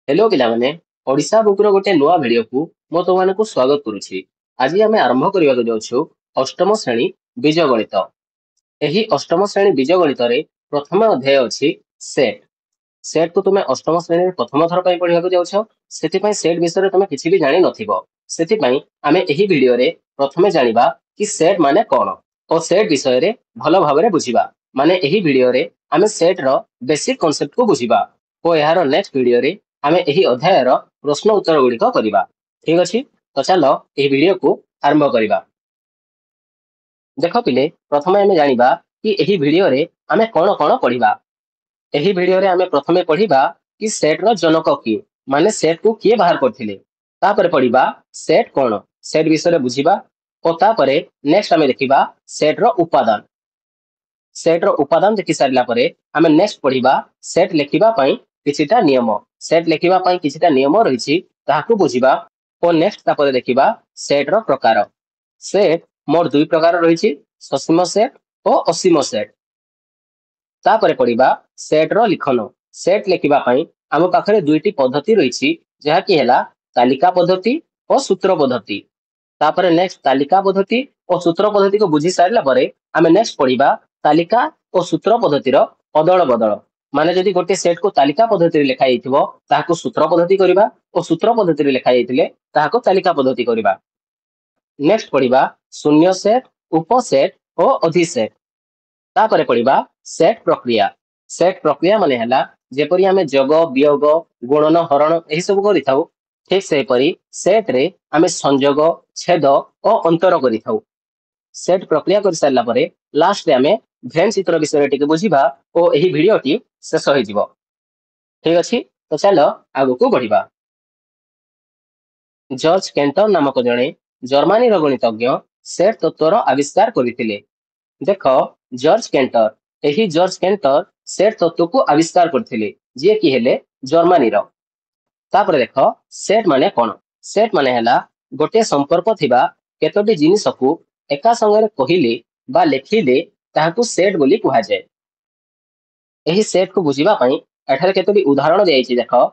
Hello पिलामाने Odisha बुक्र गोटे नुआ video को मो तुमको स्वागत करुछि। आज आम आरंभ करने जाऊँ अष्टम श्रेणी बीज गणित। यही अष्टम श्रेणी बीज गणित रे प्रथम अध्याय अछि सेट। सेट को तुम अष्टम श्रेणी प्रथम थर पढ़ा जाऊछ से सेट विषय तुम किसी भी जानी नथिबो। सेतिपई आमे एही वीडियो रे प्रथमे जानिबा कि सेट माने कोन और सेट विषय रे भलो भाबरे बुझिबा। माने एही वीडियो रे आमे सेट रो बेसिक कांसेप्ट को बुझिबा और यार नेक्स्ट वीडियो रे आमे एही अध्याय रो प्रश्न उत्तर गुडी को करिबा। ठीक अछि, तो चलो एही वीडियो को आरंभ करिबा। देखो पिले प्रथमे आमे जानिबा कि एही वीडियो रे आमे कोन कोन पढिबा। एही वीडियो रे आमे प्रथमे पढिबा कि सेट रो जनक किए, माने सेट को किए बाहर करथिले। तापर पढिबा सेट कोन, सेट विषय रे बुझिबा और तापरे नेक्स्ट आमे देखिबा सेट रो उपादान। सेट रो उपादान देखि सारिला परे आमे नेक्स्ट पढिबा सेट लेखिबा पई किछिटा नियम। सेट लेखिबा पई किछिटा नियम रहिछि ताहाकू बुझिबा और नेक्स्ट तापरे देखिबा सेट रो प्रकार। सेट मोर दुई प्रकार रहिछि, ससीम सेट और असीम सेट। तापरे पढिबा सेट रो लिखन। सेट लेखिबा पई आम पाखरे दुईटी पद्धति रहिछि, जहा कि हेला तालिका पद्धति और सूत्र पद्धति। तापरे नेक्स्ट तालिका पद्धति और सूत्र पद्धति को बुझी सारिला परे आमे नेक्स्ट पढिबा तालिका और सूत्र पद्धति रो अदल बदल। माने जदि गोटे सेट को तालिका पद्धति रे लिखा जाइथिबो ताहाको सूत्र पद्धति करिबा और सूत्र पद्धति रे लिखा जाइथिले ताहाको तालिका पद्धति करिबा। नेक्स्ट पढिबा शून्य सेट, उपसेट और अधिसेट। तापरे पढिबा सेट प्रक्रिया। सेट प्रक्रिया माने हला जेपरि आमे जग वियोग गुणन हरण एही सब करिथाउ, ठीक से परि सेट रे आमे संयोग छेद और अंतर करिथाउ। सेट प्रक्रिया कर सारला परे लास्ट रे आमे भेन चित्र विषय टिके बुझिबा और एही वीडियो टी शेष होई जिवो। ठीक अछि, तो चलो आगु को बढ़िबा। जॉर्ज केंटर नामक जणे जर्मनी रो गणितज्ञ सेट तत्वर आविष्कार करिथिले। देखो जॉर्ज केंटर, एही जॉर्ज केंटर सेट तत्व को आविष्कार करथिले जे कि हेले जर्मनी रो। तापर देखो सेट माने कोन। सेट माने हला गोटे संपर्क थिबा केतोटी जिनिस को एका संगे कहिले बा लेखिले ताहाकू सेट बोली कुहा जाय। एही सेट को बुझिबा पई एठारे केतोटी उदाहरण दियाइछि। देखो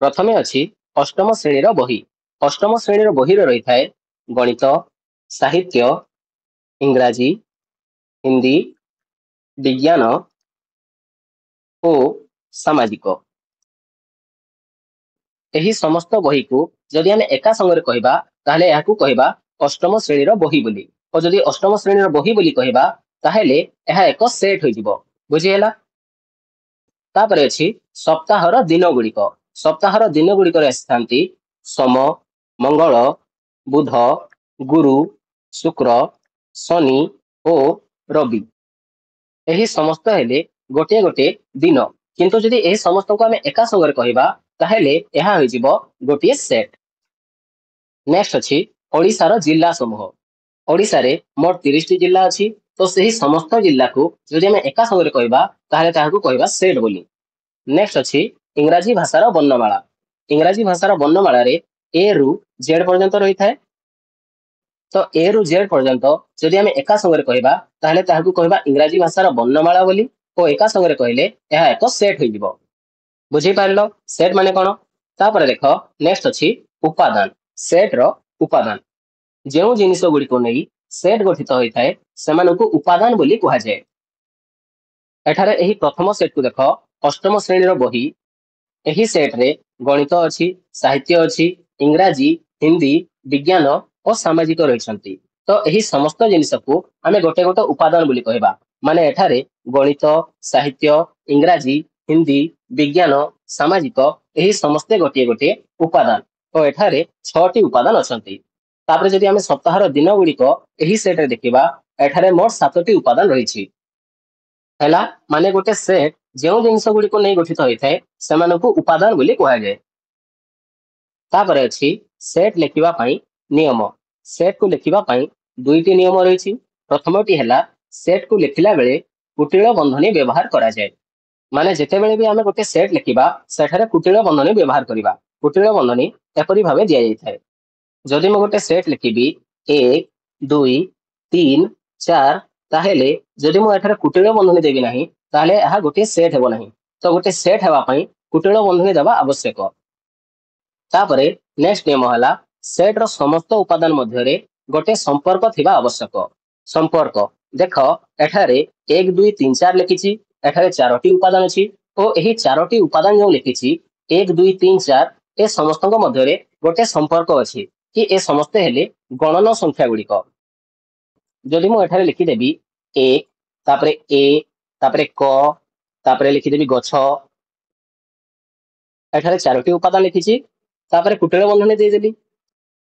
प्रथमे अछि अष्टम श्रेणी रो बही। अष्टम श्रेणी रो बही रे रही थाए गणित, साहित्य, इंग्राजी, हिंदी, विज्ञान ओ सामाजिक। एही समस्त बही को जदि आमे एका संगे कहबा ताहले याकू कहबा अष्टम श्रेणी रो बही बोली। और जदि अष्टम श्रेणी रो बही बोली कहबा ताहले एहा एक सेट होई जिवो। बुझि हैला। तापरे अछि सप्ताहर दिन गुड़िक। सप्ताहर दिन गुड़िक आसी सोम, मंगल, बुध, गुरु, शुक्र, शनि और रवि। एही समस्त हेले गोटे गोटे दिन, किंतु जदि एही समस्त को आमे एका संगे कहबा ताहले एहा होई जिवो गोटे सेट। नेक्स्ट अछि ओडिसा रो जिल्ला समूह। ओडिसा रे मोट 30 टी जिल्ला अछि, तो सही समस्त जिल्ला को जदि आमे एका संगे कहबा ताहले ताहाकू कहबा सेट बोली। नेक्स्ट अछि इंग्राजी भाषार वर्णमाला। इंग्राजी भाषार वर्णमाला रे ए रु जेड पर्यंत रही थाए। तो ए रु जेड पर्यंत जदि आमे एका संगे कहबा ताहले ताहाकू कहबा इंग्राजी भाषार वर्णमाला बोली और एका संगे कहले एहा एक सेट होई जिवो। बुझी पारलो सेट माने कोन। तापर देखो नेक्स्ट अछि उपादान। सेट रो उपादान जेउ जिनिस गुडी को नै सेट गठित होई थाए सेमानकू उपादान बोली कुहा जाय। एठारे एही प्रथम सेट को देखो अष्टम श्रेणी रो बही। एही सेट रे गणित अछि, साहित्य अछि, इंग्राजी, हिंदी, विज्ञान और सामाजिक रहिसंती। तो एही समस्त जिनिस को आमे गोटे गोटे उपादान बोली कहबा। माने एठारे गणित, साहित्य, इंग्राजी, हिंदी, विज्ञान, सामाजिक एही समस्त गोटे गोटे उपादान और एठारे 6 टी उपादान अछंती। तापर जदि आमे सप्ताहर दिन गुडी को एही सेट रे देखिबा एठारे मोट 7 टी उपादान रहिछि। हैला माने गोटे सेट जेउ जिनिस गुडी को नै गठित होई थाए सेमानकू उपादान बोली कुहा जाय। तापर अछि सेट लेखिबा पई नियम। सेट को लेखिबा पई दुईटी नियम रहिछि। प्रथमटी हैला सेट को लेखिला बेले कुटिल बंधनी व्यवहार करा जाय। माने जेते बेले भी आमे गोटे सेट लेखिबा सेठारे कुटिल बंधनी व्यवहार करिबा। कुटिल बंधनी एपरि भाबे दिया जाय थाए। जदि म गोटे सेट लिखिबी 1 2 3 4 ताहेले जदि म एठारे कुटिल बंधनी देबी नाही ताहेले एहा गोटे सेट हेबो नाही। तो गोटे सेट हेबा पई कुटिल बंधनी देबा आवश्यक। तापरे नेक्स्ट नियम हला सेट रो समस्त उपादान मध्यरे गोटे संपर्क थिबा आवश्यक। संपर्क देख एठारे 1 2 3 4 लिखिछि, एठारे चारोटी उपादान अछि ओ एही चारोटी उपादान जो लिखिछि 1 2 3 4 ए समस्तक मध्यरे गोटे संपर्क अछि कि ए समस्त हेले गणन संख्या गुड़िक। जदि मु एठारे लिखि देबी 1 तापरे ए तापरे क तापरे लिखि देबी गछ, एठारे चारोटी उपादान लिखिछि तापरे कुटिल बंधनी दे देली।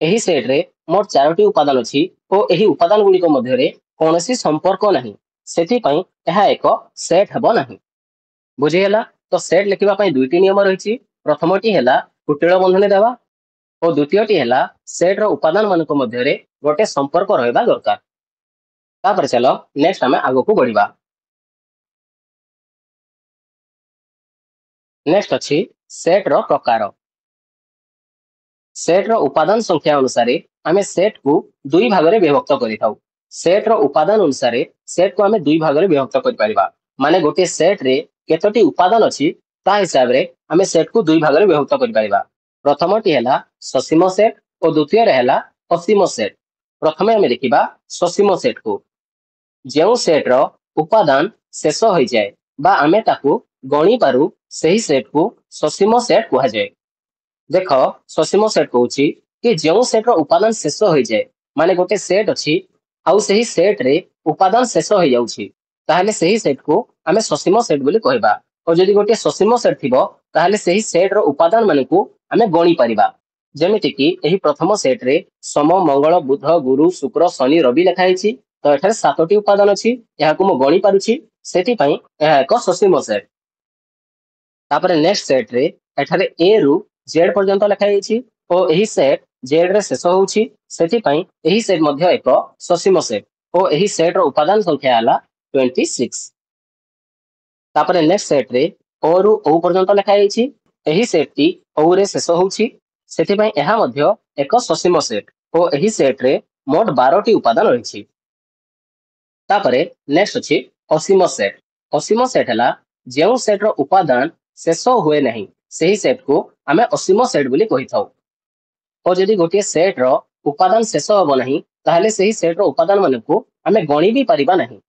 एही सेट रे मोर चारोटी उपादान अछि ओ एही उपादान गुड़िक मध्यरे कोनोसी संपर्क नाही, सेति पई एहा एक सेट हेबो नाही। बुझिहेला? तो सेट लिखिबा पई दुईटी नियम रहिछि। प्रथमटी हेला कुटिल बंधनी देवा और द्वितीयटी हेला सेट रो उपादान मानक मध्यरे गोटे संपर्क रहबा दरकार। तापर चलो नेक्स्ट हमें आगो को बढ़िबा। नेक्स्ट अछि सेट रो प्रकार। सेट रो उपादान संख्या अनुसार आमे सेट को दुई भागरे विभक्त करिथाउ। सेट रो उपादान अनुसार सेट को आमे दुई भागरे विभक्त करि परिबा। माने गोटे सेट रे केतोटी उपादान अछि ता हिसाब रे आमे सेट को दुई भागरे विभक्त करि परिबा। प्रथमटी हेला ससीम सेट और द्वितीय रे हेला असीम सेट। प्रथमे आमे देखिबा ससीम सेट को। जेउ सेट रो उपादान शेष होई जाय बा आमे ताकू गणी पारू सही सेट को ससीम सेट कुहा जाय। देख ससीम सेट कहूची कि जो सेट रो उपादान शेष होई जाय माने गोटे सेट अछि आउ सही सेट रे उपादान शेष होई जाउची ताहले सही सेट को आमे ससीम सेट बोली कहबा। और जदि गोटे ससीम सेट थिबो ताहले सही सेट रो उपादान माने को आमे गणी परिबा। जेमिति कि एही प्रथम सेट रे सोम मंगल बुध गुरु शुक्र शनि रवि लिखा हैछि, तो एठारे सातोटी उपादान अछि याकू मो गणी पारुछि, सेति पई एहा एक ससीम सेट। तापरे नेक्स्ट सेट रे एठारे ए रु जेड पर्यंत लिखा हैछि और एही सेट जेड रे शेष होउछि, सेति पई एही सेट मध्य एक ससीम सेट और एही सेट रो उपादान संख्या हला 26। तापरे नेक्स्ट सेट रे ओ रु ओ पर्यंत लिखा हैछि, एही सेट टी ओ रे शेष होउछि, सेति पई एहा मध्य एक ससीम सेट और एही सेट रे मोट 12 टी उपादान रहिछि। तापरे नेक्स्ट अछि असीम सेट। असीम सेट हला जेउ सेट रो उपादान शेष हुए नहीं सही सेट को आमे असीम सेट बोली कहिथाउ। और जदि गोटे सेट रो उपादान शेष होबो नहीं ताहले सही सेट रो उपादान माने को आमे गणी भी परिबा नहीं।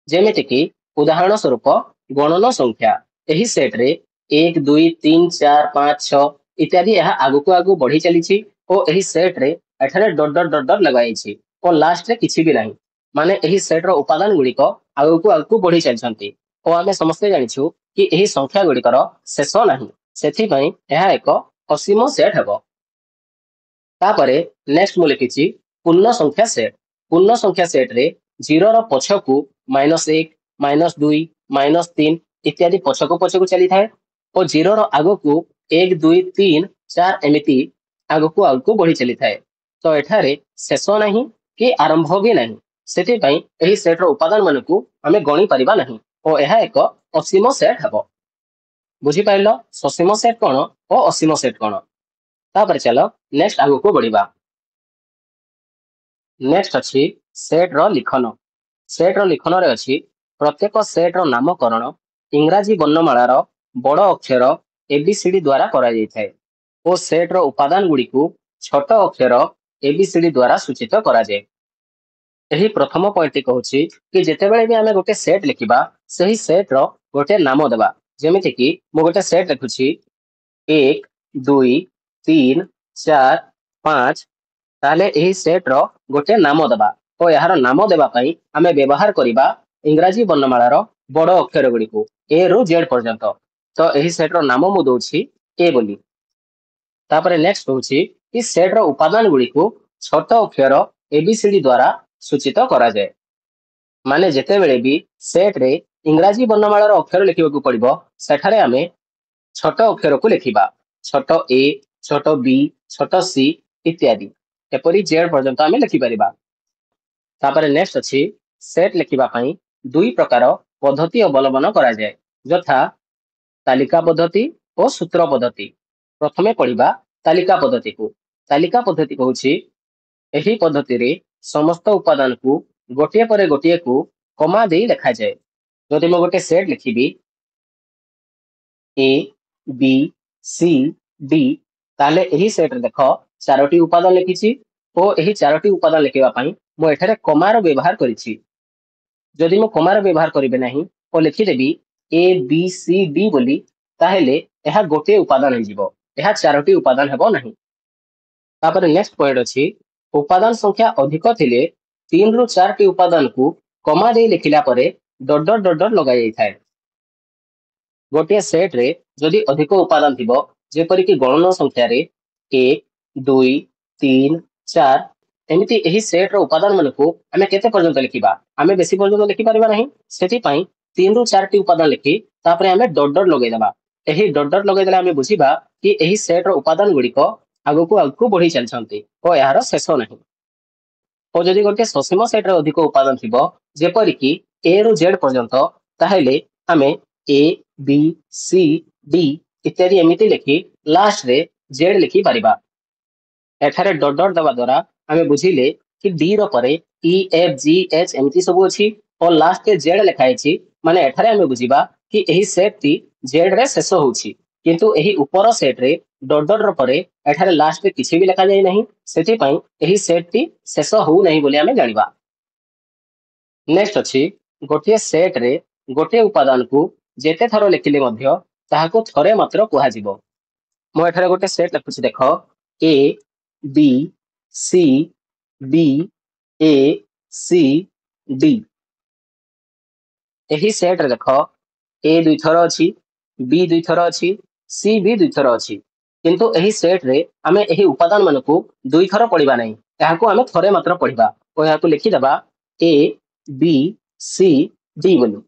जेमिति कि उदाहरण स्वरूप गणन संख्या एही सेट रे 1 2 3 4 5 6 इत्यादि यह आगु को आगु बढ़ी चलीछि और एही सेट रे एठारे डॉट डॉट डॉट डॉट लगाइछि और लास्ट रे किछि भी नहीं, माने एही सेट रो उपादान गुड़िक आगु बढ़ी चलछंती और आमे समस्ते जानिछु कि एही संख्या गुड़िकर शेष नहीं, सेथि पई एहा एक असीम सेट हेबो। तापरे नेक्स्ट मु लिखिछि पूर्ण संख्या सेट। पूर्ण संख्या सेट रे 0 रो पछकू -1 -2 -3 इत्यादि पछकू पछकू चली थाए और 0 रो आगो को 1 2 3 4 एमिति आगो को बढ़ी चली थाए। तो एठारे शेष नहीं कि आरंभ भी नहीं, सेति पई एही सेट रो उपादान माने को हमें गणी परिबा नहीं और एहा एक असीम सेट हेबो। बुझी पाइलो ससीम सेट कोन और असीम सेट कोन। तापर चलो नेक्स्ट आगो को बढ़िबा। नेक्स्ट अछि सेट रो लिखन। सेट रो लिखन रे अछि प्रत्येक सेट रो नामकरण इंग्राजी वर्णमाला रो बड़ अक्षर एबीसीडी द्वारा करा जाय थाए ओ सेट रो उपादान गुडी को छोट अक्षर एबीसीडी द्वारा सूचित करा जाय। एही प्रथम पॉइंट कहूची कि जेतेबेले भी आमे गोटे सेट लिखिबा सही सेट रो गोटे नाम देबा। जेमिति कि मो गोटे सेट लिखुची 1 2 3 4 5 ताले एही सेट रो गोटे नाम देबा और यार नाम देबा पई आमे व्यवहार करिबा इंग्राजी वर्णमाला रो बड़ अक्षर गुडी को ए रु जेड पर्यंत। तो एही सेट रो नाम मु दोछि ए बोली। तापरे नेक्स्ट होछि कि सेट रो उपादान गुडी को छोट अक्षर एबीसीडी द्वारा सूचित करा जाय। माने जेतेबेले भी सेट रे इंग्राजी वर्णमाला रो अक्षर लिखिबाकू पड़िबो सेठारे आमे छोट अक्षर को लिखिबा, छोट ए छोट बी छोट सी इत्यादि एपरि जेड पर्यंत आमे लिखि परिबा। तापरे नेक्स्ट अछि सेट लिखिबा पई दुई प्रकार पद्धति अवलंबन करा जाय यथा तालिका पद्धति और सूत्र पद्धति। प्रथमे पढ़िबा तालिका पद्धति को। तालिका पद्धति कहूची एही पद्धति रे समस्त उपादान को गोटिए परे गोटिए को कमा दे लिखा जाए। जदि मैं गोटे सेट लिखिबी ए बी सी डी ताहले एही सेट रे देखो चारोटी उपादान लिखिछि ओ एही चारोटी उपादान लिखिबा पई मो एठारे कमार व्यवहार करिछि। जदि मो कमार व्यवहार करिबे नाही ओ लिखिदेबी ए बी सी डी बोली ताहले एहा गोटे उपादान हे जिवो एहा चारोटी उपादान हेबो नाही। तापर नेक्स्ट पॉइंट अछि उपादान संख्या अधिक थिले 3 रु 4 टी उपादान को कमा दे लिखिला परे डॉट डॉट डॉट डॉट लगाई जाय थाए। गोटे सेट रे जदि अधिक उपादान थिबो जेपरि कि गणन संख्या रे 1 2 3 4 एमिति एही सेट रो उपादान मन को हमें केते पर्यंत लिखिबा हमें बेसी पर्यंत लिखि परिबा नाही। सेति पई 3 रु 4 टी उपादान लिखि तापरे हमें डॉट डॉट लगाई देबा। एही डॉट डॉट लगाई देला हमें बुझिबा कि एही सेट रो उपादान गुडी को आगु बढ़ी चलछंती ओ यार शेष नाही। और जदि गोटे ससीम सेट रे अधिक उपादान थिबो जेपरि कि ए रु जेड पर्यंत ताहेले हमें ए बी सी डी इत्यादि एमिति लिखि लास्ट रे जेड लिखि परिबा। एठारे डॉट डॉट दबा द्वारा हमें बुझिले कि डी रो परे ई एफ जी एच एमिति सब अछि और लास्ट के जेड लिखा अछि माने एठारे हमें बुझिबा कि एही सेट टी जेड रे शेष होउछि किंतु एही ऊपर सेट रे डॉट डॉट रो परे एठारे लास्ट रे किछि भी लिखा जाय नाही सेति पई एही सेट टी शेष होउ नाही बोली हमें जानिबा। नेक्स्ट अछि गोटे सेट रे गोटे उपादान को जेते थरो लिखिले मध्य ताहाको थरे मात्र कुहा जिवो। मो एठारे गोटे सेट लिखुछि देखो A B C B A C D. एही सेट रे देखो ए दुई थर अछि बी दुई थर अछि सी भी दुई थर अछि किंतु एही सेट रे हमें एही उपादान मन को दुई थर पढ़िबा नहीं एहाको हमें थरे मात्र पढ़िबा ओ एहाको लिखि देबा ए बी सी डी बोली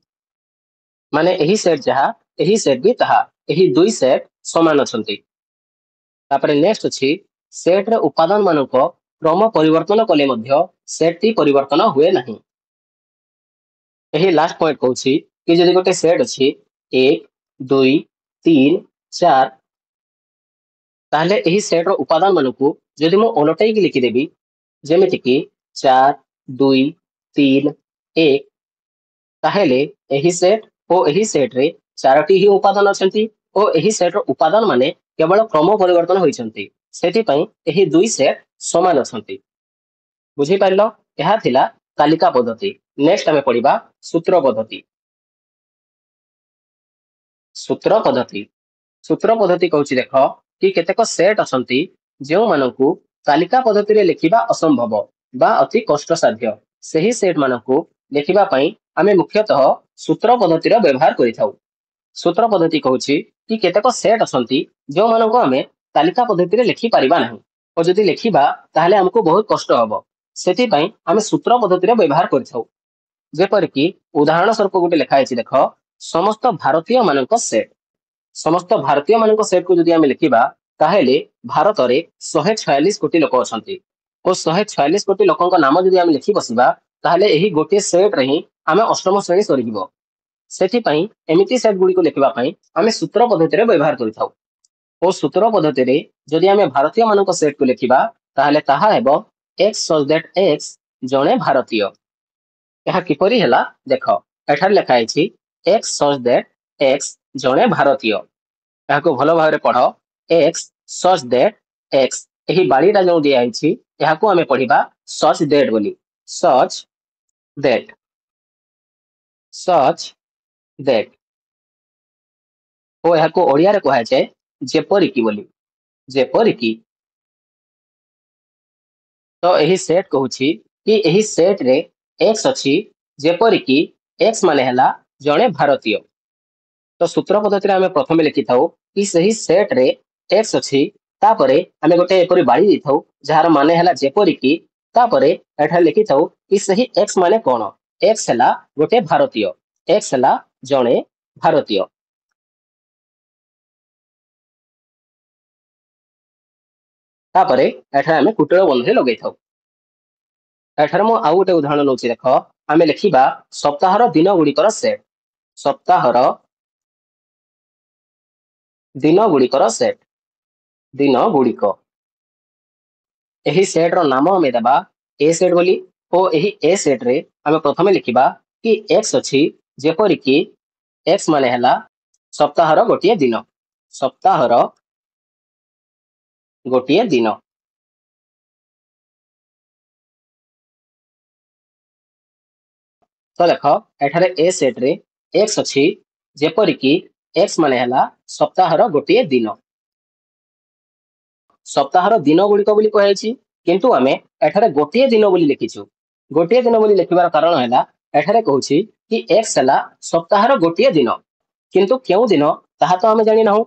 माने एही सेट जहा एही सेट भी ताहा एही दुई सेट समान अछंती। तापरे नेक्स्ट अछि सेट रे उपादान मान को क्रम परिवर्तन कले मध्य सेट टी परिवर्तन हुए नहीं। एही लास्ट पॉइंट कहूछि कि जदि गोटे सेट अछि 1 2 3 4 ताहले एही सेट रो उपादान मान को जदि मो ओलटाई के लिखि देबी जेमिति कि 4 2 3 1 ताहले एही सेट ओ एही सेट रे चारोटी ही उपादान अछंती ओ एही सेट रो उपादान माने केवल क्रम परिवर्तन होइछंती सेति पई एही दुई सेट समान अछंती। बुझी पारिलो एहा थिला तालिका पद्धति। नेक्स्ट हमें पढ़िबा सूत्र पद्धति। सूत्र पद्धति सूत्र पद्धति कहूछि देखो कि केतेक सेट अछंती जेउ मानकु तालिका पद्धति रे लिखिबा असंभव बा अति कष्ट साध्य सही सेट मानकु लिखिबा पई हमें मुख्यतः सूत्र पद्धति रो व्यवहार करिथाउ। सूत्र पद्धति कहूछि कि केतेक सेट अछंती जेउ मानकु हमें तालिका पद्धति रे लिखि परिबा नाही और जदि लिखिबा ताहले हमको बहुत कष्ट हबो सेति पई हमें सूत्र पद्धति रो व्यवहार करिथाउ। जेपर कि उदाहरण स्वरूप गोटे लिखा है देख समस्त भारतीय मानक सेट समस्त भारतीय मानक सेट को जदि हमें लिखिबा ताहेले भारत रे 146 कोटी लोक अछंती और 146 कोटी लोकक नाम जदि हमें लिखि बसिबा ताहेले एही गोटे सेट रे ही हमें अष्टम श्रेणी सरीजिवो। सेति पई एमिति सेट गुडी को लिखिबा पई हमें सूत्र पद्धति रे व्यवहार करिथाउ और सूत्र पद्धति रे जदि हमें भारतीय मानक सेट को लिखिबा ताहेले ताहा हेबो x such that x जणे भारतीय। यह किपरि हैला देख एठार लिखा है एक्स सच दैट एक्स जणे भारतीय याको भलो भाबरे पढ़ एक्स सच दैट एक्स एही बाड़ीटा जो दिया है याको हमें पढ़िबा सच दैट बोली सच दैट ओ याको ओडिया रे कहै छै जेपरि की बोली जेपरि की। तो एही सेट कहूछि कि एही सेट रे एक्स अछि जेपरि की एक्स माने हैला जणे भारतीय। तो सूत्र पद्धति रे हमें प्रथमे लिखि थाउ कि सही सेट रे एक्स अछि तापरे हमें गोटे एपरि बाड़ी दै थाउ जहार माने हैला जेपरि की तापरे एठा लिखि थाउ कि सही एक्स माने कोन एक्स हैला गोटे भारतीय एक्स हैला जणे भारतीय। तापरे एठा हमें कुटळ बंधे लगै थाउ। एठार मु आउ गोटे उदाहरण नउछि देख आमे लिखिबा सप्ताहर दिन गुडिकर सेट सप्ताहर दिन गुडिकर सेट दिन गुडिक एही सेट रो नाम हमें देबा ए सेट बोली ओ एही ए सेट रे हमें प्रथमे लिखिबा कि एक्स अछि जेपरि कि एक्स माने हैला सप्ताहर गोटिए दिन सप्ताहर गोटे दिन। तो देख एठारे ए सेट रे एक्स अच्छी जेपरिकी एक्स माने हला सप्ताहर गोटे दिन। सप्ताहर दिन गुड़िक बोली कहुछि किंतु आमे एठारे गोटे दिन बोली लिखिछु। गोटे दिन बोली लिखिबार कारण हैला एठारे कहूछि कि एक्स हला सप्ताहर गोटे दिन किंतु केउ दिन ताहा तो आमे जानि नाहु।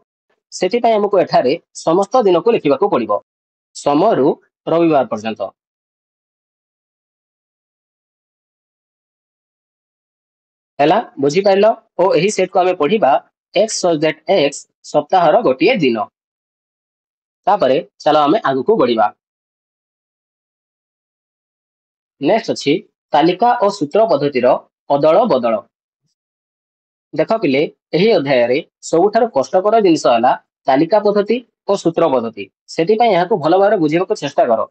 सेति पय हमकु एठारे समस्त दिन को लिखिबाकू पड़िबो सोमवार रविवार पर्यंत। हैला बुझी पाइलो ओ एही सेट को आमे पढिबा एक्स सच दैट एक्स सप्ताहर गोटे दिन। तापरे चलो आमे आगु को बढ़िबा। नेक्स्ट अछि तालिका और सूत्र पद्धतिर अदल बदल। देख पिले एही अध्याय रे सबुठारु कष्टकर जिनिस हला तालिका पद्धति और सूत्र पद्धति। सेति पय याकू भलो भाबरे बुझिबाकू चेष्टा करो।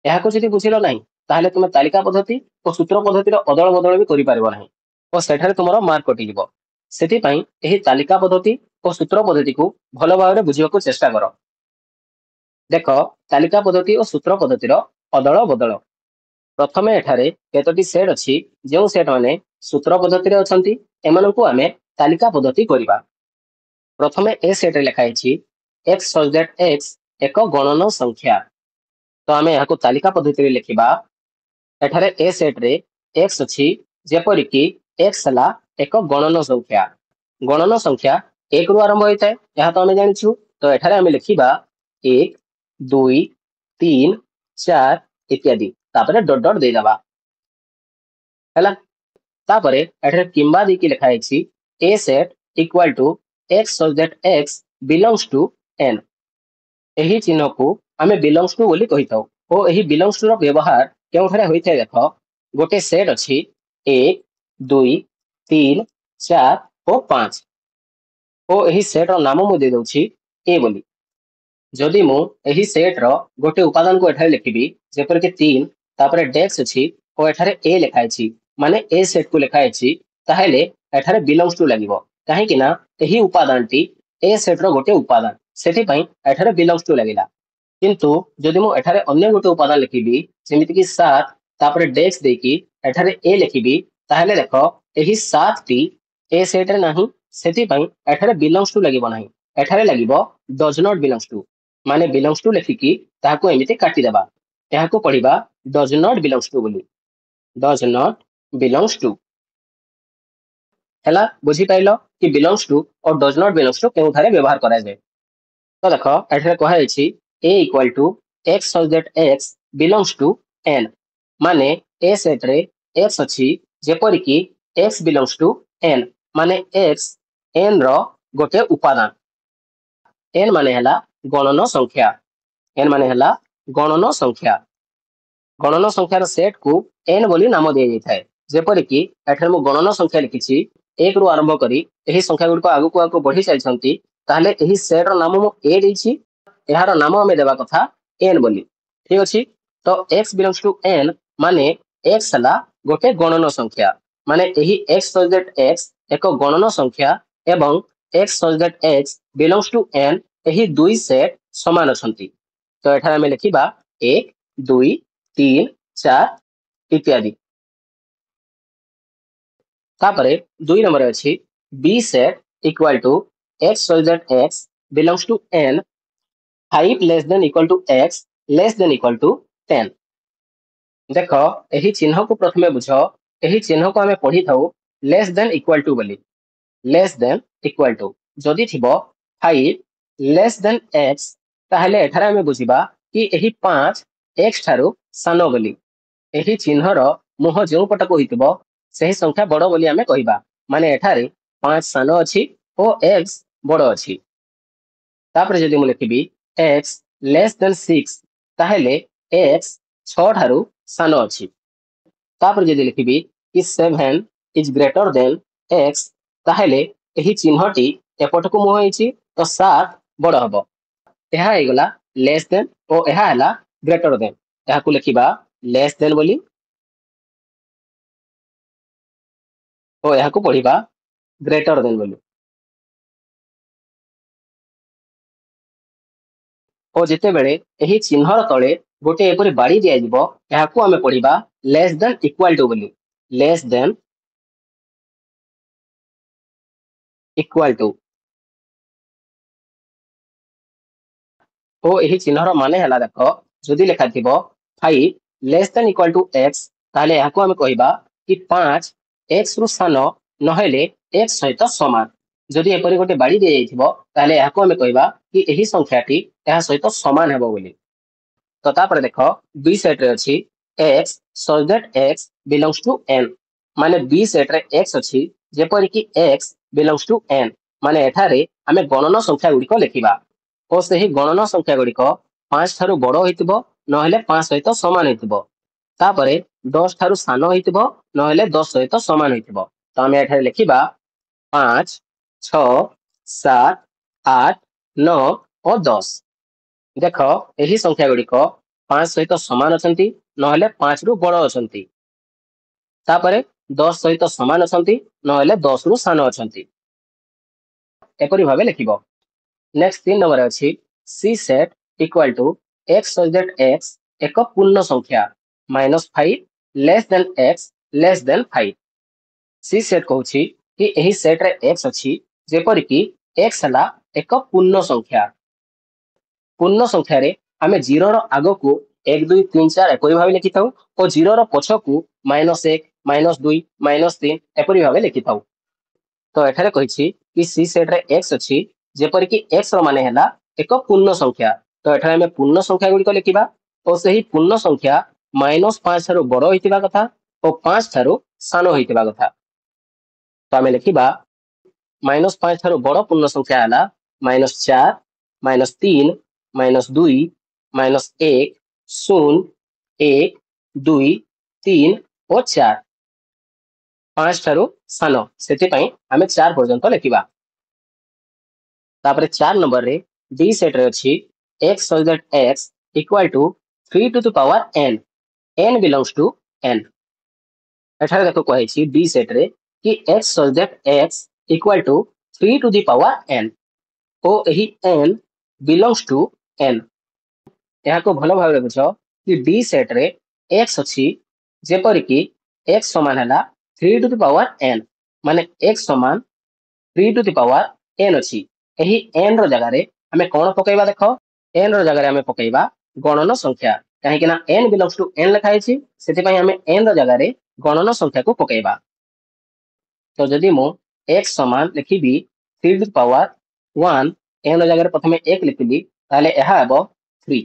याकू जदि बुझिलो नाही ताहले तुमे तालिका पद्धति और सूत्र पद्धतिर अदल बदल भी करि पारिबो नाही और सेठारे तुमरो मार्क कटि जिवो। सेति पय एही तालिका पद्धति और सूत्र पद्धति को भलो भाबरे बुझिबाकू चेष्टा करो। देख तालिका पद्धति और सूत्र पद्धतिर अदल बदल। प्रथमे एठारे केतोटी सेट अछि जेउ सेट माने सूत्र पद्धति रे अछंती एमानकू आमे तालिका पद्धति करिबा। प्रथमे ए सेट रे लिखा अछि x such that x एक गणन संख्या। तो आमे याकू तालिका पद्धति रे लिखिबा। एठारे ए सेट रे x अछि जेपरिकी x हला एक गणन संख्या। गणन संख्या एक रु आरंभ होइताय यहा तो आमे जानिछु। तो एठारे आमे लिखिबा 1 2 3 4 इत्यादि तापरे डॉट डॉट दे दबा हैला। तापरे एठारे किंबा दी की लिखा अछि a set equal to x such that x belongs to n। एही चिन्ह को आमे belongs to बोली कहिताउ ओ एही belongs to रो व्यवहार केउठारे होइताय देखो। गोटे सेट अछि 1 2 3 4 और 5 ओ एही सेट रो नाम मु दे दउछि a बोली। जदि मु एही सेट रो गोटे उपादान को एठारे लिखिबी जेपर के 3 तापरे डेक्स अछि ओ एठारे a लिखा अछि माने a सेट को लिखा अछि ताहेले एठारे बिलोंग्स टू लागिवो काहे कि ना एही उपादान टी a सेट रो गोटे उपादान सेति पय एठारे बिलोंग्स टू लागिला। किंतु जदि मु एठारे अन्य गोटे उपादान लिखिबी जेमिति कि 7 तापरे डेक्स देकी एठारे a लिखिबी ताहेले देखो एही 7 टी a सेट रे नाही सेति पय एठारे बिलोंग्स टू लागिवो नाही एठारे लागिवो डज नॉट बिलोंग्स टू माने बिलोंग्स टू लिखिकी ताहाको एमिति काटी देबा। एहाको पढिबा डज नॉट बिलोंग्स टू बोली डज नॉट बिलोंग्स टू हैला बुझी पाइलो कि belongs to or does not belongs to केउठारे व्यवहार करा जाय। तो देखो एठारे कहा अछि a equal to x such that x belongs to n माने a सेट रे x अछि जेपरिकी x belongs to n माने x n रो गोटे उपादान। n माने हला गणन संख्या n माने हला गणन संख्या। गणन संख्यार सेट को n बोली नाम दिया जाय जेपरिकी एठारे मु गणन संख्या लिखिछि 1 रु आरंभ करी एही संख्या गुडी को आगु को आगु बढ़ी चलछंती ताहले एही सेट रो नाम मु a देछि एहार नाम हमें देबा कथा n बोली। ठीक अछि तो x belongs to n माने x हला गोटे गणन संख्या माने एही x such that x एक गणन संख्या एवं x such that x belongs to n एही दुई सेट समान अछंती। तो एठारे हमें लिखिबा 1 2 3 4 इत्यादि। तापरे 2 नंबर अछि b set equal to x such that x belongs to n 5 less than equal to x less than equal to 10। देखो एही चिन्ह को प्रथमे बुझो एही चिन्ह को हमें पढ़ी थाउ लेस देन इक्वल टू बोली लेस देन इक्वल टू जदि थिबो 5 लेस देन x ताहले एठारे हमें बुझिबा कि एही 5 x ठारू सानो बोली। एही चिन्ह रो मुह जेउ पटक होइतिबो सही संख्या बड़ बोली हमें कहिबा माने एठारे 5 सानो अछि ओ x बड़ अछि। तापरे जदि मु लिखिबी x लेस देन 6 ताहेले x 6 ठारू सानो अछि। तापरे जदि लिखिबी कि 7 इज ग्रेटर देन x ताहेले एही चिन्हटी एपटको मुह होइछि तो 7 बड़ हबो। एहा हेगला लेस देन ओ एहा हला ग्रेटर देन एहाकू लिखिबा लेस देन बोली ओ एहाकू पढिबा ग्रेटर देन बोली। ଓ ଯେତେବେଳେ ଏହି ଚିହ୍ନର ତଳେ ଗୋଟେ ଏପରି ବାଡ଼ି ଦିଆଯିବ ଏହାକୁ ଆମେ ପଢିବା ଲେସ୍ ଦେନ୍ ଇକ୍ୱାଲ ଟୁ ବୋଲି। Less than equal to. ଓ ଏହି ଚିହ୍ନର ମାନେ ହେଲା ଦେଖ, ଯଦି ଲେଖାଥିବ 5 less than equal to x ତାହେଲେ ଏହାକୁ ଆମେ କହିବା କି 5 x ରୁ ସାନ ନହେଲେ x ସହିତ ସମାନ। ଯଦି ଏପରି ଗୋଟେ ବାଡ଼ି ଦିଆଯାଇଥିବ ତାହେଲେ ଏହାକୁ ଆମେ କହିବା କି ଏହି ସଂଖ୍ୟାଟି ଏହା ସହିତ ସମାନ ହେବ ବୋଲି। ତ ତାପରେ ଦେଖ B ସେଟ୍ ରେ ଅଛି x such that x belongs to n, ମାନେ B ସେଟ୍ ରେ x ଅଛି ଯେପରିକି x belongs to n, ମାନେ ଏଠାରେ ଆମେ ଗଣନ ସଂଖ୍ୟା ଗୁଡ଼ିକ ଲେଖିବା ଓ ସେହି ଗଣନ ସଂଖ୍ୟା ଗୁଡ଼ିକ 5 ଠାରୁ ବଡ଼ ହୋଇଥିବ ନହେଲେ 5 ସହିତ ସମାନ ହୋଇଥିବ। ତାପରେ 10 ଠାରୁ ସାନ ହୋଇଥିବ ନହେଲେ 10 ସହିତ ସମାନ ହୋଇଥିବ। ତ ଆମେ ଏଠାରେ ଲେଖିବା 5, 6, 7, 8, 9 ଓ 10। ଦେଖ ଏହି ସଂଖ୍ୟା ଗୁଡ଼ିକ 5 ସହିତ ସମାନ ଅଛନ୍ତି ନହେଲେ 5 ରୁ ବଡ଼ ଅଛନ୍ତି। ତାପରେ 10 ସହିତ ସମାନ ଅଛନ୍ତି ନହେଲେ 10 ରୁ ସାନ ଅଛନ୍ତି। ଏପରି ଭାବେ ଲେଖିବ। ନେକ୍ସଟ 3 ନମ୍ବର ଅଛି C set equal to x such that x ଏକ ପୂର୍ଣ୍ଣ ସଂଖ୍ୟା -5 less than x less than 5। C set କହୁଛି କି ଏହି ସେଟରେ x ଅଛି ଯେପରିକି x ହେଲା ଏକ ପୂର୍ଣ୍ଣ ସଂଖ୍ୟା। ପୂର୍ଣ୍ଣ ସଂଖ୍ୟାରେ ଆମେ 0 ର ଆଗକୁ 1 2 3 4 ଏପରି ଭାବେ ଲେଖିଥାଉ ଓ 0 ର ପଛକୁ -1 -2 -3 ଏପରି ଭାବେ ଲେଖିଥାଉ। ତ ଏଠାରେ କହିଛି କି C ସେଟରେ x ଅଛି ଯେପରିକି x ର ମାନେ ହେଲା ଏକ ପୂର୍ଣ୍ଣ ସଂଖ୍ୟା। ତ ଏଠାରେ ଆମେ ପୂର୍ଣ୍ଣ ସଂଖ୍ୟା ଗୁଡ଼ିକ ଲେଖିବା ଓ ସେହି ପୂର୍ଣ୍ଣ ସଂଖ୍ୟା -5 ଠାରୁ ବଡ଼ ହୋଇଥିବା କଥା ଓ 5 ଠାରୁ ସାନ ହୋଇଥିବା କଥା। ତ ଆମେ ଲେଖିବା -5 ଠାରୁ ବଡ଼ ପୂର୍ଣ୍ଣ ସଂଖ୍ୟା ହେଲା -4, -3, -2, -1, 0, 1, 2, 3 ଓ 4। 5 ଠାରୁ ସାନ ସେଥିପାଇଁ ଆମେ 4 ପର୍ଯ୍ୟନ୍ତ ଲେଖିବା। ତାପରେ 4 ନମ୍ବରରେ D ସେଟରେ ଅଛି x such that x equal to 3 to the power n, n belongs to n। ଏଠାରେ ଦେଖ କୁହାଯାଇଛି D ସେଟରେ କି x such that x equal to 3 to the power n ଓ ଏହି n belongs to n। ଏହାକୁ ଭଲ ଭାବରେ ବୁଝ କି D ସେଟରେ x ଅଛି ଯେପରିକି x ସମାନ ହେଲା 3 to the power n, ମାନେ x ସମାନ 3 to the power n ଅଛି। ଏହି n ର ଜାଗାରେ ଆମେ କଣ ପକେଇବା ଦେଖ, n ର ଜାଗାରେ ଆମେ ପକେଇବା ଗଣନ ସଂଖ୍ୟା, କାହିଁକି ନା n belongs to n ଲେଖା ହେଇଛି ସେଥିପାଇଁ ଆମେ n ର ଜାଗାରେ ଗଣନ ସଂଖ୍ୟାକୁ ପକେଇବା। ତ ଯଦି ମୁଁ x ସମାନ ଲେଖିବି 3 to the power 1, n ର ଜାଗାରେ ପ୍ରଥମେ 1 ଲେଖିଲି ତାହେଲେ ଏହା ହେବ 3।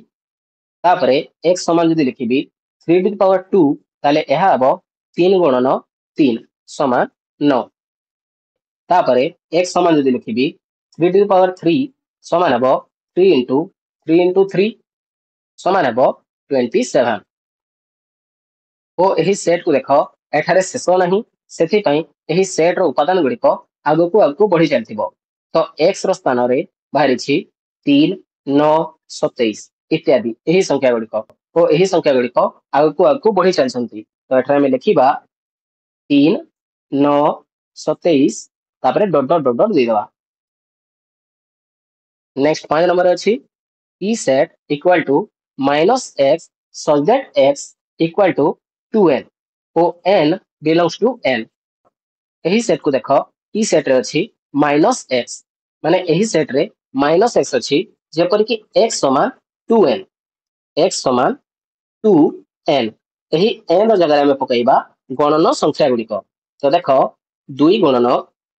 ତାପରେ x ସମାନ ଯଦି ଲିଖିବି 3 to the power 2 ତାହେଲେ ଏହା ହେବ 3 ଗୁଣନ 3 ସମାନ 9। ତାପରେ x ସମାନ ଯଦି ଲିଖିବି 3 to the power 3 ସମାନ ହେବ 3 into 3 into 3 ସମାନ ହେବ 27। ଓ ଏହି ସେଟକୁ ଦେଖ ଏଠାରେ ଶେଷ ନାହିଁ, ସେଥିପାଇଁ ଏହି ସେଟର ଉପାଦାନ ଗୁଡ଼ିକ ଆଗକୁ ଆଗକୁ ବଢି ଚାଲିଥିବ। ତ x ର ସ୍ଥାନରେ ବାହାରିଛି 3, 9, 27 ଇତ୍ୟାଦି ଏହି ସଂଖ୍ୟା ଗୁଡ଼ିକ ଓ ଏହି ସଂଖ୍ୟା ଗୁଡ଼ିକ ଆଗକୁ ଆଗକୁ ବଢି ଚାଲିଛନ୍ତି। ତ ଏଠାରେ ଆମେ ଲେଖିବା 3, 9, 27 ତାପରେ ଡଟ୍ ଡଟ୍ ଡଟ୍ ଡଟ୍ ଦେଇଦେବା। नेक्स्ट 5 नंबर अच्छी e set equal to minus x such that x equal to 2n O n belongs to n। ଏହି ସେଟ କୁ ଦେଖ e ସେଟ ରେ ଅଛି minus x, ମାନେ ଏହି ସେଟ ରେ minus x ଅଛି ଯେପରିକି x ସମାନ 2n, x ସମାନ 2n। ଏହି n ର ଜାଗାରେ ଆମେ ପକେଇବା ଗଣନ ସଂଖ୍ୟା ଗୁଡ଼ିକ। ତ ଦେଖ 2 ଗୁଣନ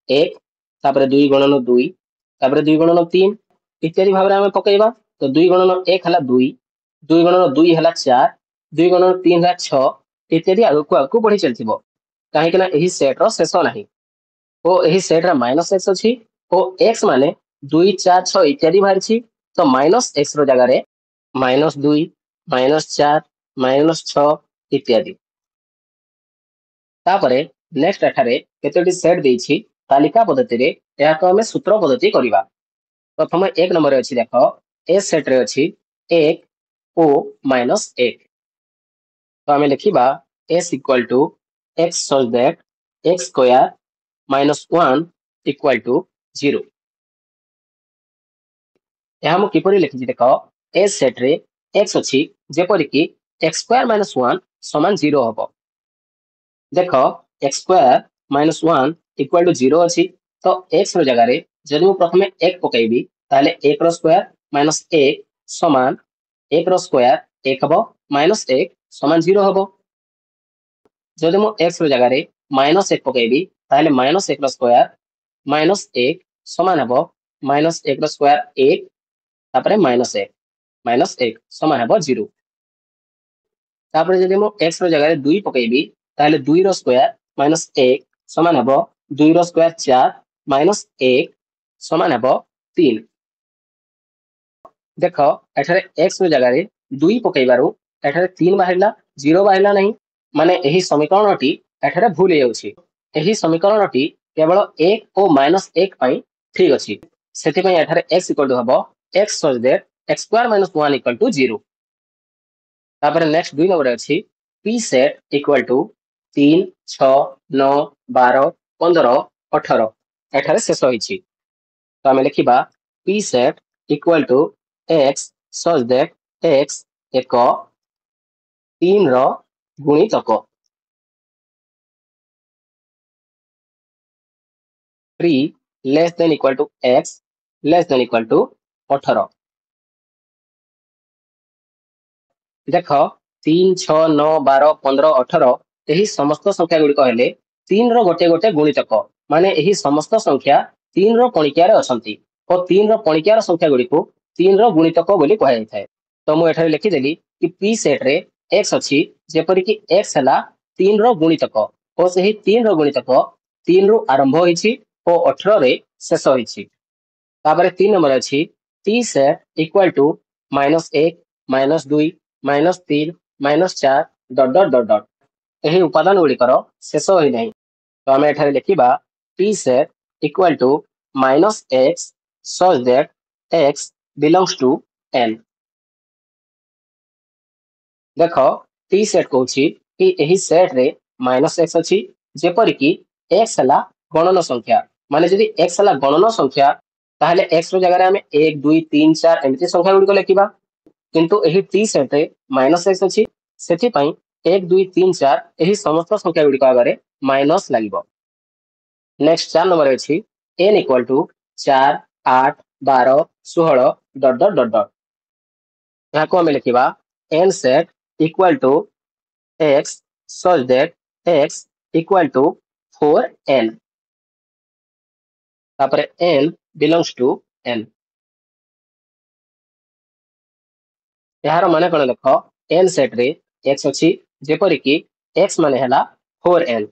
1 ତାପରେ 2 ଗୁଣନ 2 ତାପରେ 2 ଗୁଣନ 3 इत्यादि भाव में पकेबा। तो 2 गुणन 1 है 2, 2 गुणन 2 है 4, 2 गुणन 3 है 6 इत्यादि आगु आगु बढ़ी चलथिबो, काहेकि ना एही सेट रो शेष नाही ओ एही सेट रा माइनस x अछि ओ x माने 2 4 6 इत्यादि बाहरछि। तो माइनस x रो जगह रे -2 -4 -6 इत्यादि। तापरे नेक्स्ट एठारे केतोटी सेट देछि तालिका पद्धति रे या तो हमें सूत्र पद्धति करिवा। प्रथम 1 नंबर अच्छी देख ए सेट रे अच्छी 1 ओ -1। तो आम लिखा S equal to X such that X square -1 equal to 0। यह किपरि लिखि देख ए सेट रे एक्स अच्छी जेपरी कि एक्स स्क्वायर माइनस 1 समान 0 हम। देख X square minus 1 equal to 0 अच्छी तो एक्स जगह जदि मुझे प्रथम 1 पकईबी ताहले 1 स्क्वायर माइनस 1 समान 1 स्क्वायर 1 हम माइनस 1 समान 0 हम। जदि मुझे एक्स जगह माइनस 1 पकईबी ताहले माइनस 1 स्क्वायर माइनस 1 समान हम माइनस 1 स्क्वायर 1 तापर माइनस 1 समान हम 0। तापर जदि मु एक्स जगह 2 पकईबी ताहले 2 स्क्वायर माइनस 1 समान हम 2 स्क्वायर 4 माइनस 1 समान हम 3। देख एठारे एक्स जगह 2 पकईबारु एठारे 3 बाहरिला 0 बाहरिला नहीं माने एही समीकरणटी एठारे भूल होउछि। एही समीकरणटी केवल 1 और माइनस 1 पई ठीक अछि। सेति पई एठारे x इक्वल टू हबो x such that x square minus 1 equal to 0। तापर नेक्स्ट 2 नंबर अछि p सेट इक्वल टू 3 6 9 12 15 18 एठारे शेष होइछि। तो आमे लिखिबा p set equal to x such that x एक 3 रो गुणितक 3 less than equal to x less than equal to 18। देख 3 6 9 12 15 18 यही समस्त संख्या गुड़िक हेले 3 रो गोटे गोटे गुणितक माने यही समस्त संख्या 3 रो पणिकिया रे अछंती और 3 रो पणिकिया संख्या गुड़िक 3 रो गुणितक बोली कहा जाय। तो मु एठारे लिखि देली कि p सेट रे x अछि जेपरि कि x हला 3 रो गुणितक और सही 3 रो गुणितक 3 रो आरंभ होइछि और 18 रे शेष होइछि। तापर 3 नंबर अछि t set equal to -1 -2 -3 -4 dot dot dot dot यही उपादान गुड़िकर शेष होई नहीं। तो आम एठारे लिखिबा t set equal to -x such that x belongs to n। देख t सेट कहूँ कि यही सेट रे -x अच्छी जेपरि कि x हला गणन संख्या माने जदि x हला गणन संख्या ताहले x रो जगह आमे 1 2 3 4 एमती संख्या गुड़िक लिखिबा किंतु एही t सेट रे -x अच्छी सेति पई 1 2 3 4 एही समस्त संख्या गुड़िक आगरे माइनस लागिबो। नेक्स्ट 4 नंबर अछि n equal to 4 8 12 16 dot dot dot dot यहाँ को हमें लिखिबा n set equal to x such that x equal to 4n तापर n belongs to n। यार माने कोन देखो n सेट रे x अछि जेपरि कि x माने हला 4n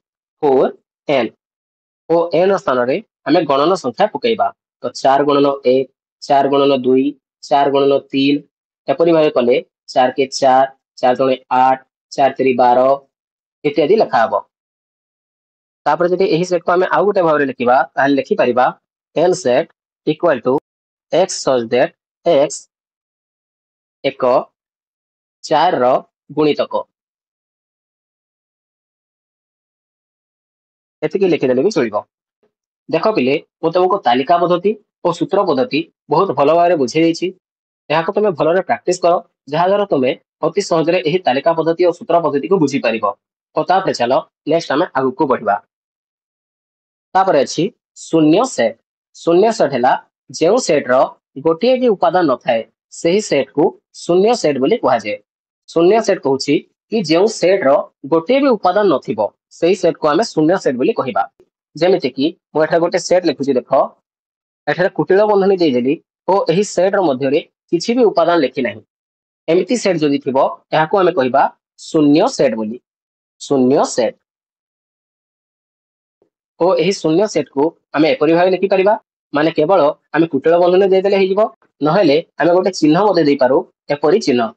ओ n स्थान रे हमें गणन संख्या पकेइबा तो 4 गुणन 1 4 गुणन 2 4 गुणन 3 एपरि भाबे कले 4 के 4 4 दुणे 8 4 3 12 इत्यादि लिखा हबो। तापर जदि एही सेट को हमें आउ गोटे भाबरे लिखिबा ताहले लिखि परिबा n set equal to x such that x एक 4 रो गुणितक एतिकी लिखिदेले भी चलिबो। देख पिले मु तुमको तालिका पद्धति और सूत्र पद्धति बहुत भल भाव बुझे देछि याको तुम भल प्रैक्टिस कर जहाँ द्वारा तुम अति सहज एही तालिका पद्धति और सूत्र पद्धति को बुझी परिबो। तो तापर चलो नेक्स्ट आमे आगु को बढ़िबा। तापर अछि शून्य सेट हला जेउ सेट रो गोटिए भी उपादान न थाए सही सेट को शून्य सेट बोली कहा जाय। शून्य सेट कहूछि कि जेउ सेट रो गोटिए भी उपादान नथिबो सही सेट को आमे शून्य सेट बोली कहिबा। जेमिति कि मु एठा गोटे सेट लिखुछि देखो एठारे कुटिल बंधनी दे देली ओ एही सेट रो मध्य रे किछि भी उपादान लिखि नाही एमिति सेट जदि थिबो याको आमे कहिबा शून्य सेट बोली शून्य सेट। ओ एही शून्य सेट को आमे एपरि भाबे लिखि परिबा माने केवल आमे कुटिल बंधनी दे देले हिजिबो नहेले आमे गोटे चिन्ह मते देई पारो एपरि चिन्ह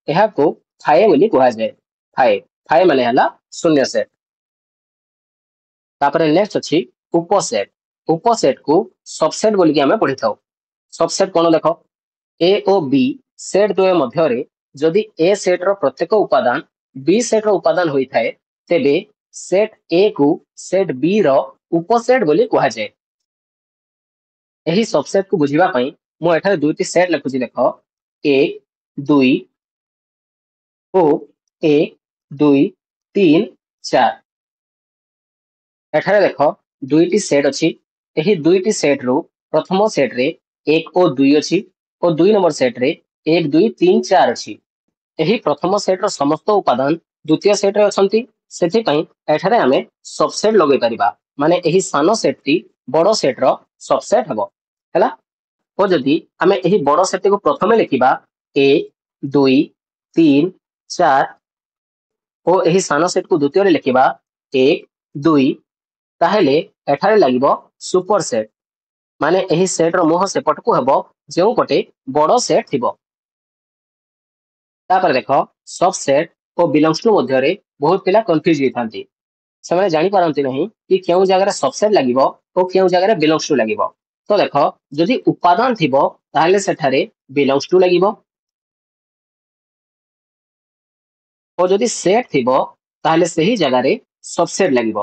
याको फाए बोली कहा जाय। फाए माने हला शून्य सेट। तापर नेक्स्ट अछि उपसेट को सबसेट बोली के हमें पढ़ी थाउ। सबसेट कोन देखो ए और बी सेट द्वय मध्य रे जदि ए सेट रो प्रत्येक उपादान बी सेट रो उपादान होई थाए तेबे सेट ए को सेट बी रो उपसेट बोली कहा जाय। एही सबसेट को बुझिबा पई मु एठारे दुईटी सेट लिखुछि देखो 1 2 ଓ 1 2 3 4। ଏଠାରେ ଦେଖ ଦୁଇଟି ସେଟ୍ ଅଛି। ଏହି ଦୁଇଟି ସେଟ୍ ରୁ ପ୍ରଥମ ସେଟ୍ ରେ 1 ଓ 2 ଅଛି ଓ 2 ନମ୍ବର ସେଟ୍ ରେ 1 2 3 4 ଅଛି। ଏହି ପ୍ରଥମ ସେଟ୍ ର ସମସ୍ତ ଉପାଦାନ ଦ୍ୱିତୀୟ ସେଟ୍ ରେ ଅଛନ୍ତି। ସେଥିପାଇଁ ଏଠାରେ ଆମେ ସବସେଟ୍ ଲଗାଇ ପାରିବା। ମାନେ ଏହି ସାନ ସେଟ୍ ଟି ବଡ଼ ସେଟ୍ ର ସବସେଟ୍ ହେବ। ହେଲା? ଓ ଯଦି ଆମେ ଏହି ବଡ଼ ସେଟ୍ କୁ ପ୍ରଥମେ ଲେଖିବା 1 2 3 4 ଓ ଏହି ସାନ ସେଟ୍ କୁ ଦ୍ୱିତୀୟରେ ଲେଖିବା 1 2, ତାହେଲେ ଏଠାରେ ଲାଗିବ ସୁପର ସେଟ୍। ମାନେ ଏହି ସେଟ୍ ର ମୁହଁ ସେପଟକୁ ହେବ ଯେଉଁ ପଟେ ବଡ଼ ସେଟ୍ ଥିବ। ତାପରେ ଦେଖ ସବସେଟ୍ ଓ ବିଲଙ୍ଗସ୍ ଟୁ ମଧ୍ୟରେ ବହୁତ ପିଲା କନଫ୍ୟୁଜ ହେଇଥାନ୍ତି। ସେମାନେ ଜାଣିପାରନ୍ତି ନାହିଁ କି କେଉଁ ଜାଗାରେ ସବସେଟ୍ ଲାଗିବ ଓ କେଉଁ ଜାଗାରେ ବିଲଙ୍ଗସ୍ ଟୁ ଲାଗିବ। ତ ଦେଖ ଯଦି ଉପାଦାନ ଥିବ ତାହେଲେ ସେଠାରେ ବିଲଙ୍ଗସ୍ ଟୁ ଲାଗିବ ଓ ଯଦି ସେଟ୍ ଥିବ ତାହେଲେ ସେହି ଜାଗାରେ ସବସେଟ୍ ଲାଗିବ।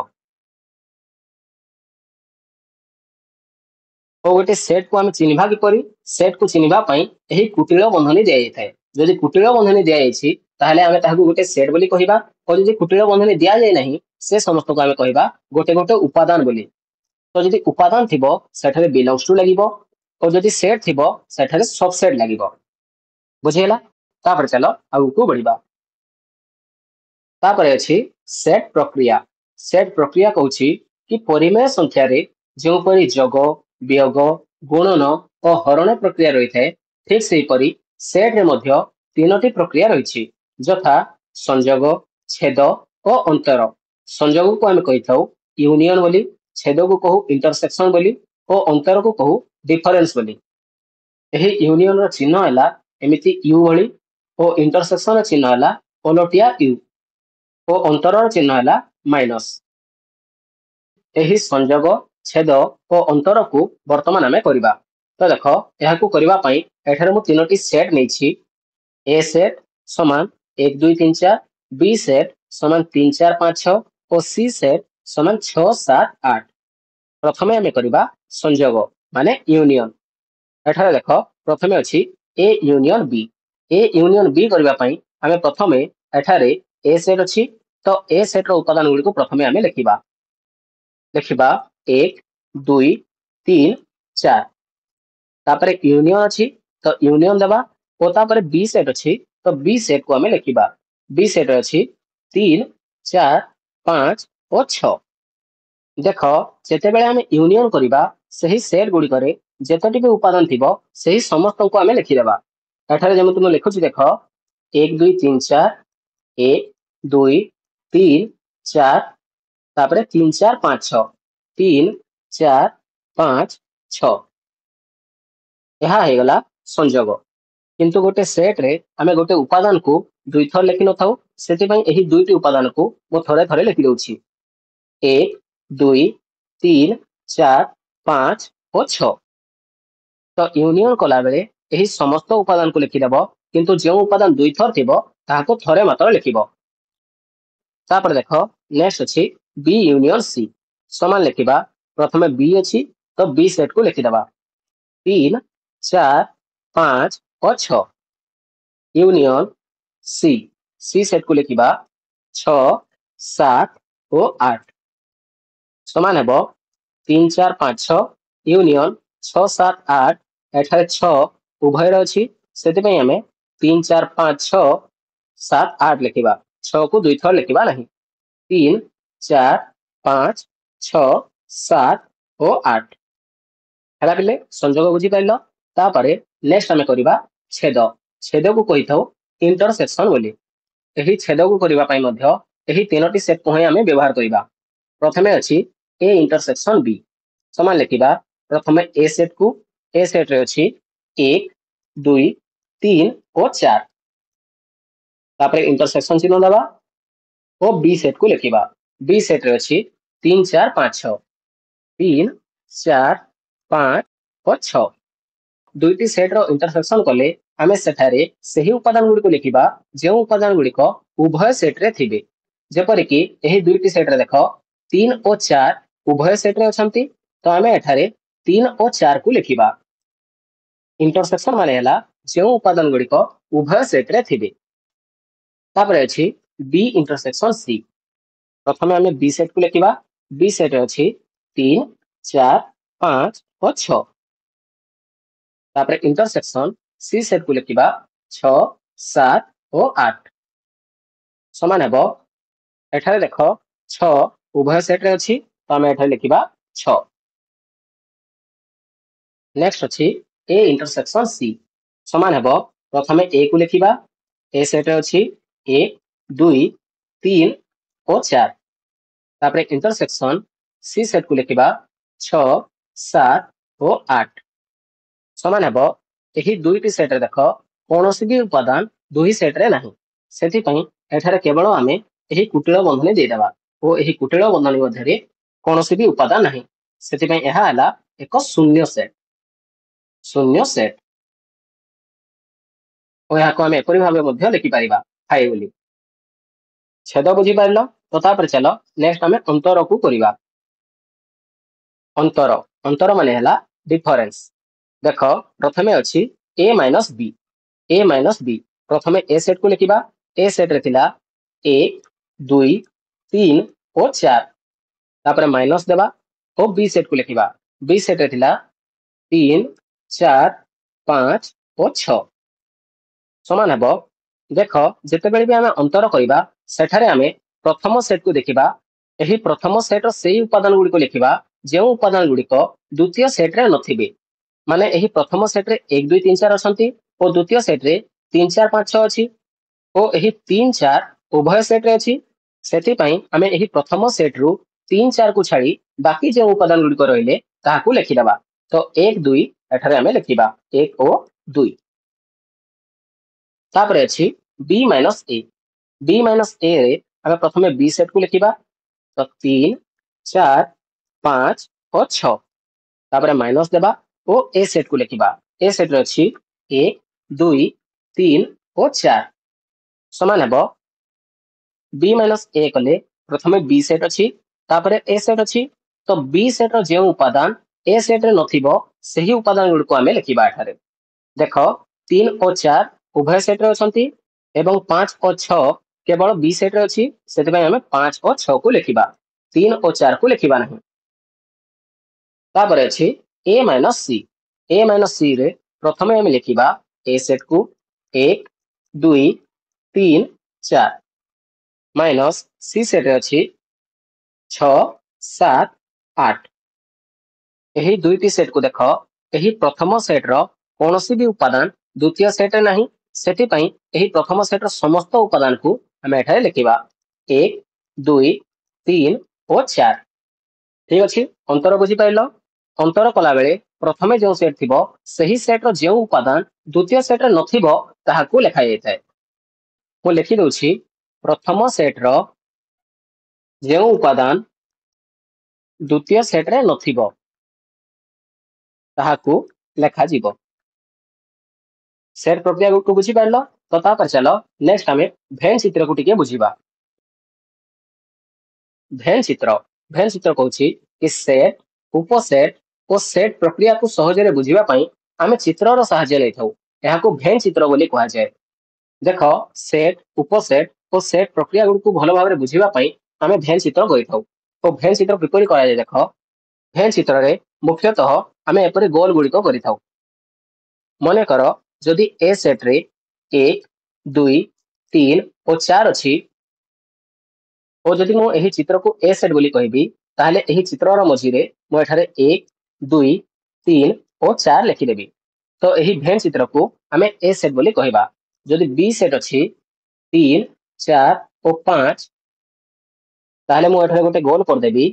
ଓ ଗୋଟେ ସେଟ୍ କୁ ଆମେ ଚିହ୍ନିବା କିପରି? ସେଟ୍ କୁ ଚିହ୍ନିବା ପାଇଁ ଏହି କୁଟିଳ ବନ୍ଧନୀ ଦିଆଯାଇଥାଏ। ଯଦି କୁଟିଳ ବନ୍ଧନୀ ଦିଆଯାଇଛି ତାହେଲେ ଆମେ ତାହାକୁ ଗୋଟେ ସେଟ୍ ବୋଲି କହିବା ଓ ଯଦି କୁଟିଳ ବନ୍ଧନୀ ଦିଆଯାଇ ନାହିଁ ସେ ସମସ୍ତଙ୍କୁ ଆମେ କହିବା ଗୋଟେ ଗୋଟେ ଉପାଦାନ ବୋଲି। ତ ଯଦି ଉପାଦାନ ଥିବ ସେଠାରେ ବିଲଙ୍ଗସ୍ ଟୁ ଲାଗିବ ଓ ଯଦି ସେଟ୍ ଥିବ ସେଠାରେ ସବସେଟ୍ ଲାଗିବ। ବୁଝିହେଲା? ତାପରେ ଚାଲ ଆଗକୁ ବଢିବା। ତାପରେ ଅଛି ସେଟ୍ ପ୍ରକ୍ରିୟା। ସେଟ୍ ପ୍ରକ୍ରିୟା କହୁଛି କି ପରିମେୟ ସଂଖ୍ୟାରେ ଯେଉଁପରି ଯୋଗ, ବିୟୋଗ, ଗୁଣନ ଓ ହରଣ ପ୍ରକ୍ରିୟା ରହିଥାଏ ଠିକ୍ ସେହିପରି ସେଟ୍ ରେ ମଧ୍ୟ ତିନୋଟି ପ୍ରକ୍ରିୟା ରହିଛି। ଯଥା ସଂଯୋଗ, ଛେଦ ଓ ଅନ୍ତର। ସଂଯୋଗକୁ ଆମେ କହିଥାଉ ୟୁନିୟନ ବୋଲି, ଛେଦକୁ କହୁ ଇଣ୍ଟରସେକ୍ସନ ବୋଲି ଓ ଅନ୍ତରକୁ କହୁ ଡିଫରେନ୍ସ ବୋଲି। ଏହି ୟୁନିୟନର ଚିହ୍ନ ହେଲା ଏମିତି ୟୁ ଭଳି ଓ ଇଣ୍ଟରସେକ୍ସନର ଚିହ୍ନ ହେଲା ଓଲଟିଆ ୟୁ ଓ ଅନ୍ତରର ଚିହ୍ନ ହେଲା ମାଇନସ। ଏହି ସଂଯୋଗ, ଛେଦ ଓ ଅନ୍ତରକୁ ବର୍ତ୍ତମାନ ଆମେ କରିବା। ତ ଦେଖ ଏହାକୁ କରିବା ପାଇଁ ଏଠାରେ ମୁଁ ତିନୋଟି ସେଟ୍ ନେଇଛି। ଏ ସେଟ୍ ସମାନ 1 2 3 4, ବି ସେଟ୍ ସମାନ 3 4 5 6 ଓ ସି ସେଟ୍ ସମାନ 6 7 8। ପ୍ରଥମେ ଆମେ କରିବା ସଂଯୋଗ ମାନେ ୟୁନିୟନ। ଏଠାରେ ଦେଖ ପ୍ରଥମେ ଅଛି ଏ ୟୁନିୟନ ବି। ଏ ୟୁନିୟନ ବି କରିବା ପାଇଁ ଆମେ ପ୍ରଥମେ ଏଠାରେ ଏ ସେଟ୍ ଅଛି ତ ଏ ସେଟ୍ ର ଉପାଦାନ ଗୁଡ଼ିକୁ ପ୍ରଥମେ ଆମେ ଲେଖିବା। 1 2 3 4। ତାପରେ ୟୁନିୟନ ଅଛି ତ ୟୁନିୟନ ଦେବା ଓ ତାପରେ ବି ସେଟ୍ ଅଛି ତ ବି ସେଟ୍ କୁ ଆମେ ଲେଖିବା। ବି ସେଟ୍ ଅଛି 3 4 5 ଓ 6। ଦେଖ ଯେତେବେଳେ ଆମେ ୟୁନିୟନ କରିବା ସେହି ସେଟ୍ ଗୁଡ଼ିକରେ ଯେତୋଟି ବି ଉପାଦାନ ଥିବ ସେହି ସମସ୍ତଙ୍କୁ ଆମେ ଲେଖିଦେବା। ଏଠାରେ ଯେମିତି ମୁଁ ଲେଖୁଛି ଦେଖ 1 2 3 4, 1 2 3 4, ତାପରେ 3 4 5 6, 3 4 5 6। ଏହା ହେଇଗଲା ସଂଯୋଗ। କିନ୍ତୁ ଗୋଟେ ସେଟ୍ ରେ ଆମେ ଗୋଟେ ଉପାଦାନକୁ ଦୁଇଥର ଲେଖି ନଥାଉ, ସେଥିପାଇଁ ଏହି ଦୁଇଟି ଉପାଦାନକୁ ମୁଁ ଥରେ ଥରେ ଲେଖି ଦେଉଛି। 1 2 3 4 5 ଓ 6। ତ ୟୁନିୟନ କଲାବେଳେ ଏହି ସମସ୍ତ ଉପାଦାନକୁ ଲେଖିଦେବ, କିନ୍ତୁ ଯେଉଁ ଉପାଦାନ ଦୁଇଥର ଥିବ ତାହାକୁ ଥରେ ମାତ୍ର ଲେଖିବ। ତାପରେ ଦେଖ ନେକ୍ସଟ ଅଛି ବି ୟୁନିୟନ ସି। ସମାନ ଲେଖିବା। ପ୍ରଥମେ ବି ଅଛି ତ ବି ସେଟ୍ କୁ ଲେଖିଦେବା 3 4 5 ଓ 6। Union C. ସି ସେଟ୍ କୁ ଲେଖିବା 6 7 ଓ 8। ସମାନ ହେବ 3 4 5 6 ୟୁନିୟନ 6 7 8। ଏଠାରେ 6 ଉଭୟରେ ଅଛି, ସେଥିପାଇଁ ଆମେ 3 4 5 6 7 8 ଲେଖିବା। 6 କୁ ଦୁଇଥର ଲେଖିବା ନାହିଁ। 3 4 5 6 7 ଓ 8। ହେଲା ପିଲେ ସଂଯୋଗ ବୁଝିପାରିଲ? ତାପରେ ନେକ୍ସଟ ଆମେ କରିବା ଛେଦ। ଛେଦକୁ କହିଥାଉ ଇଣ୍ଟରସେକ୍ସନ ବୋଲି। ଏହି ଛେଦକୁ କରିବା ପାଇଁ ମଧ୍ୟ ଏହି ତିନୋଟି ସେଟ୍କୁ ହିଁ ଆମେ ବ୍ୟବହାର କରିବା। ପ୍ରଥମେ ଅଛି ଏ ଇଣ୍ଟରସେକ୍ସନ ବି। ସମାନ ଲେଖିବା। ପ୍ରଥମେ ଏ ସେଟ୍ କୁ, ଏ ସେଟ୍ ରେ ଅଛି 1 2 3 ଓ 4। ତାପରେ ଇଣ୍ଟରସେକ୍ସନ ଚିହ୍ନ ଦେବା ଓ ବି ସେଟ୍ କୁ ଲେଖିବା। ବି ସେଟ୍ ରେ ଅଛି 3 4 5 6, 3 4 5 ଓ 6। ଦୁଇଟି ସେଟ୍ ର ଇଣ୍ଟରସେକ୍ସନ କଲେ ଆମେ ସେଠାରେ ସେହି ଉପାଦାନ ଗୁଡ଼ିକୁ ଲେଖିବା ଯେଉଁ ଉପାଦାନ ଗୁଡ଼ିକ ଉଭୟ ସେଟ୍ ରେ ଥିବେ। ଯେପରିକି ଏହି ଦୁଇଟି ସେଟ୍ ରେ ଦେଖ 3 ଓ 4 ଉଭୟ ସେଟ୍ ରେ ଅଛନ୍ତି, ତ ଆମେ ଏଠାରେ 3 ଓ 4 କୁ ଲେଖିବା। ଇଣ୍ଟରସେକ୍ସନ ମାନେ ହେଲା जो उपादान गुड़िक उभय सेट रे थिबे। तापरे अछि बी इंटरसेक्शन सी। प्रथमे आमे बी सेट को लिखिबा। बी सेट अछि 3 4 5 और 6। तापरे इंटरसेक्शन सी सेट को लिखिबा 6 7 और 8 समान हेबो। एठारे देखो 6 उभय सेट रे अछि तो आमे एठारे लिखिबा 6। नेक्स्ट अछि ए इंटरसेक्शन सी समान हेबो। प्रथमे ए को लिखिबा। ए सेट रे अछि 1 2 3 और 4। तापरे इंटरसेक्शन सी सेट को लिखिबा 6 7 और 8 समान हेबो। एही दुईटी सेट रे देखो कोनोसी भी उपादान दुही सेट रे नाही। सेति पई एठारे केवल आमे एही कुटिल बंधनी दे देबा ओ एही कुटिल बंधनी मध्यरे कोनोसी भी उपादान नाही। सेति पई एहा हला एक शून्य सेट। शून्य सेट और यहाँ को आमे एपरि भाबे मध्य लिखि परिबा 5 बोली। छेद बुझी पारलो तो तापर चलो नेक्स्ट आमे अंतर को करिबा। अंतर अंतर माने हला डिफरेंस। देखो प्रथमे अछि a minus b। a minus b प्रथमे a सेट को लिखिबा। a सेट रे थिला 1 2 3 और 4। तापर माइनस देबा और b सेट को लिखिबा। b सेट रे थिला 3 4 5 और 6 समान हेबो। देखो जेतेबेले भी आमे अंतर करिबा सेठारे आमे प्रथम सेट को देखिबा। एही प्रथम सेट रो सेही उपादान गुडी को लिखिबा जे उपादान गुडी को द्वितीय सेट रे नथिबे। माने एही प्रथम सेट रे 1 2 3 4 अछंती और द्वितीय सेट रे 3 4 5 6 अछि और एही 3 4 उभय सेट रे अछि। सेति पई आमे एही प्रथम सेट रो 3 4 को छाडी बाकी जे उपादान गुडी को रहिले ताहाकू लिखि देबा। तो 1 2 एठारे आमे लिखिबा 1 और 2। तापरे अछि b minus a। b minus a रे आमे प्रथमे b सेट को लिखिबा। तो 3 4 5 और 6 तापरे माइनस देबा और a सेट को लिखिबा। a सेट रे अछि 1 2 3 और 4 समान हेबो। b माइनस a कले प्रथमे b सेट अछि तापरे a सेट अछि। तो b सेट रो जे उपादान a सेट रे नथिबो सही उपादान गुड को आमे लिखिबा। एठारे देखो 3 और 4 उभय सेट रे अछंती एवं 5 और 6 केवल बी सेट रे अछि। सेति पई हमें 5 और 6 को लिखिबा 3 और 4 को लिखिबा नहीं। तापर अछि a minus c। a minus c रे प्रथमे हम लिखिबा a सेट को 1 2 3 4 माइनस c सेट रे अछि 6 7 8। एही दुईटी सेट को देखो एही प्रथम सेट रो कोनोसी भी उपादान द्वितीय सेट रे नाही। सेति पई एही प्रथम सेट रो समस्त उपादान को हमें एठारे लिखिबा 1 2 3 और 4। ठीक अछि अंतर बुझी पाइलो। अंतर कला बेले प्रथमे जो सेट थिबो सही सेट रो जे उपादान द्वितीय सेट रे नथिबो ताहाकू लिखा जायताय। मु लिखि दोछि प्रथम सेट रो जे उपादान द्वितीय सेट रे नथिबो ताहाकू लेखा जीवो। सेट प्रक्रिया को बुझी पारलो तो तापर चलो नेक्स्ट आमे भेन चित्र को टिके बुझीबा। भेन चित्र कहूछि कि सेट उपसेट और सेट प्रक्रिया को सहजरे बुझीबा पई आमे चित्र रो सहायता लेथौ। एहा को भेन चित्र बोली कहा जाय। देखो सेट उपसेट और सेट प्रक्रिया को भलो भाबरे बुझीबा पई आमे भेन चित्र गइथौ। तो भेन चित्र किपरि करा जाय देखो। भेन चित्र रे मुख्यतः आमे एपरि गोल गुडी को करिथौ। मने करो जदि ए सेट रे 1 2 3 और 4 अछि और जदि मु एही चित्र को ए सेट बोली कहबी ताहले एही चित्र रो मझी रे मु एठारे 1 2 3 और 4 लिखि देबी। तो एही भेन चित्र को हमें ए सेट बोली कहबा। जदि बी सेट अछि 3 4 और 5 ताहले मु एठारे गोटे गोल कर देबी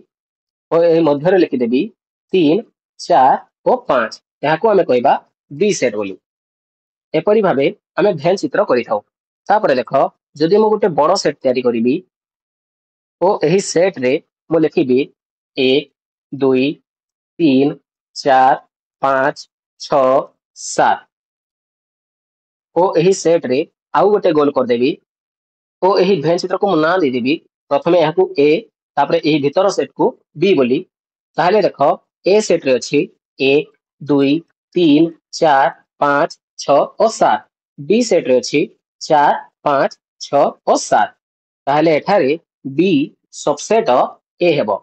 और एही मध्य रे लिखि देबी 3 4 और 5 एहा को हमें कहबा बी सेट बोली। एपरि भाबे हमें भेन चित्र करिथाउ। तापरे देखो जदि मु गोटे बड़ सेट तयारी करिबी ओ एही सेट रे मु लिखिबी 1 2 3 4 5 6 7 ओ एही सेट रे आउ गोटे गोल कर देबी ओ एही भेन चित्र को मु ना दे देबी। प्रथमे एहा को ए तापरे एही भीतर सेट को बी बोली। ताहले देखो ए सेट रे अछि 1 2 3 4 5 6 और 7 बी सेट रे अछि 4 5 6 और 7 ताहले एठारे बी सबसेट ए हेबो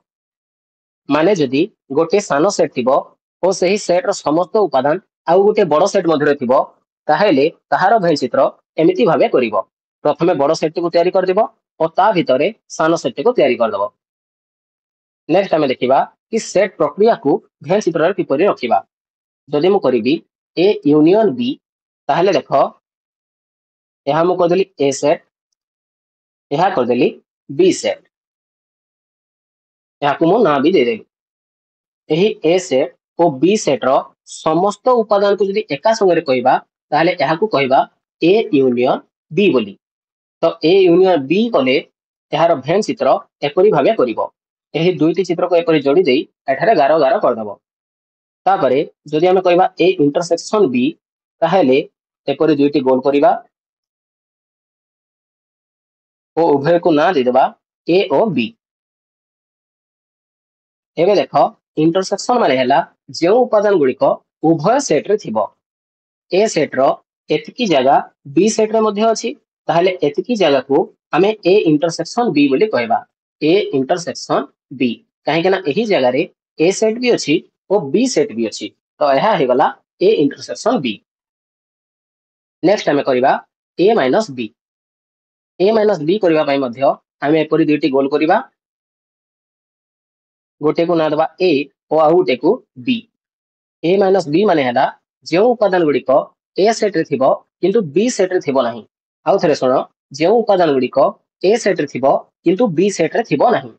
माने जदि गोटे सान सेट थिबो ओ सही सेट रो समस्त उपादान आउ गोटे बड़ सेट मध्यरे थिबो ताहेले ताहार भेल चित्र एमिति भाबे करिवो प्रथमे बड़ सेट को तयारी कर दिबो और ता भितरे सान सेट को तयारी कर दबो नेक्स्ट आमे देखिबा कि सेट प्रक्रिया को भेल चित्र रे किपरि रखिबा जदि मु करिबी ए यूनियन बी ताहेले देखो यहाँ मु करदेली ए सेट यहाँ करदेली बी सेट यहाँ को मु ना भी दे देली एही ए सेट और बी सेट रो समस्त उपादान को जदि एका संगे कहबा ताहले यहाँ को कहबा ए यूनियन बी बोली तो ए यूनियन बी कले यार भेन चित्र एपरी भाबे करिवो एही दुईटी चित्र को एपरी जोड़ी देई एठारे गारो गारो कर दबो तापरे जदि हमें कहबा ए इंटरसेक्शन बी ताहले एपरी दुईटी गोल करिबा ओ उभय को ना दे देबा ए और बी एबे देखो इंटरसेक्शन माने हैला जे उपादान गुडी को उभय सेट रे थिबो ए सेट रो एतकी जगह बी सेट रे मध्ये अछि ताहले एतकी जगह को हमें ए इंटरसेक्शन बी बोली कहबा ए इंटरसेक्शन बी काहे केना एही जगह रे ए सेट भी अछि और बी सेट भी अछि तो यह हे गला ए इंटरसेक्शन बी नेक्स्ट हमें करबा ए माइनस बी करबा पई मध्ये हमें एपरि दुईटी गोल करबा गोटे को ना दबा ए और आउ गोटे को बी ए माइनस बी माने हैला जे उपादान गुडी को ए सेट रे थिबो किंतु बी सेट रे थिबो नाही आउ थरे सुनो जे उपादान गुडी को ए सेट रे थिबो किंतु बी सेट रे थिबो नाही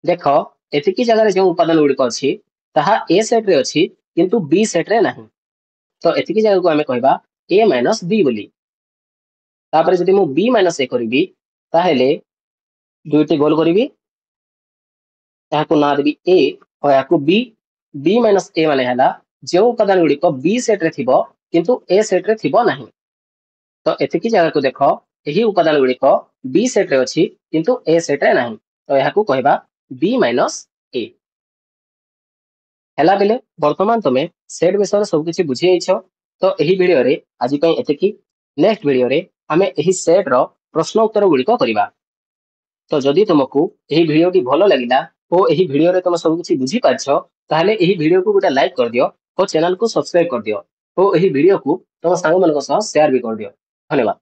देखो एतिकी जगह रे जे उपादान गुडी को अछि ताहा ए सेट रे अछि किंतु बी सेट रे नाही तो एतिकी जगह को हमें कहबा ए माइनस बी बोली तापरे जदि मु बी माइनस ए करबी ताहेले दुईटी गोल करबी यहाँ को ना देबी ए और यहाँ को बी बी माइनस ए माने हैला जो उपादान गुडी को बी सेट रे थिबो किंतु ए सेट रे थिबो नाही तो एतिकी जगह को देखो एही उपादान गुडी को बी सेट रे अछि किंतु ए सेट रे नाही तो यहाँ को कहबा बी माइनस ए हैला बेले वर्तमान तमे सेट विषय सब किछि बुझी आइछो तो एही वीडियो रे आजि पई एतिकी नेक्स्ट वीडियो रे हमें एही सेट रो प्रश्न उत्तर गुडी को करिबा तो जदि तुमको एही वीडियो टी भलो लागिला ओ एही वीडियो रे तुम सब किछि बुझी पाछो ताहले एही वीडियो को गोटे लाइक कर दियो और चैनल को सब्सक्राइब कर दियो और एही वीडियो को तुम सांग मन को साथ शेयर भी कर दियो धन्यवाद।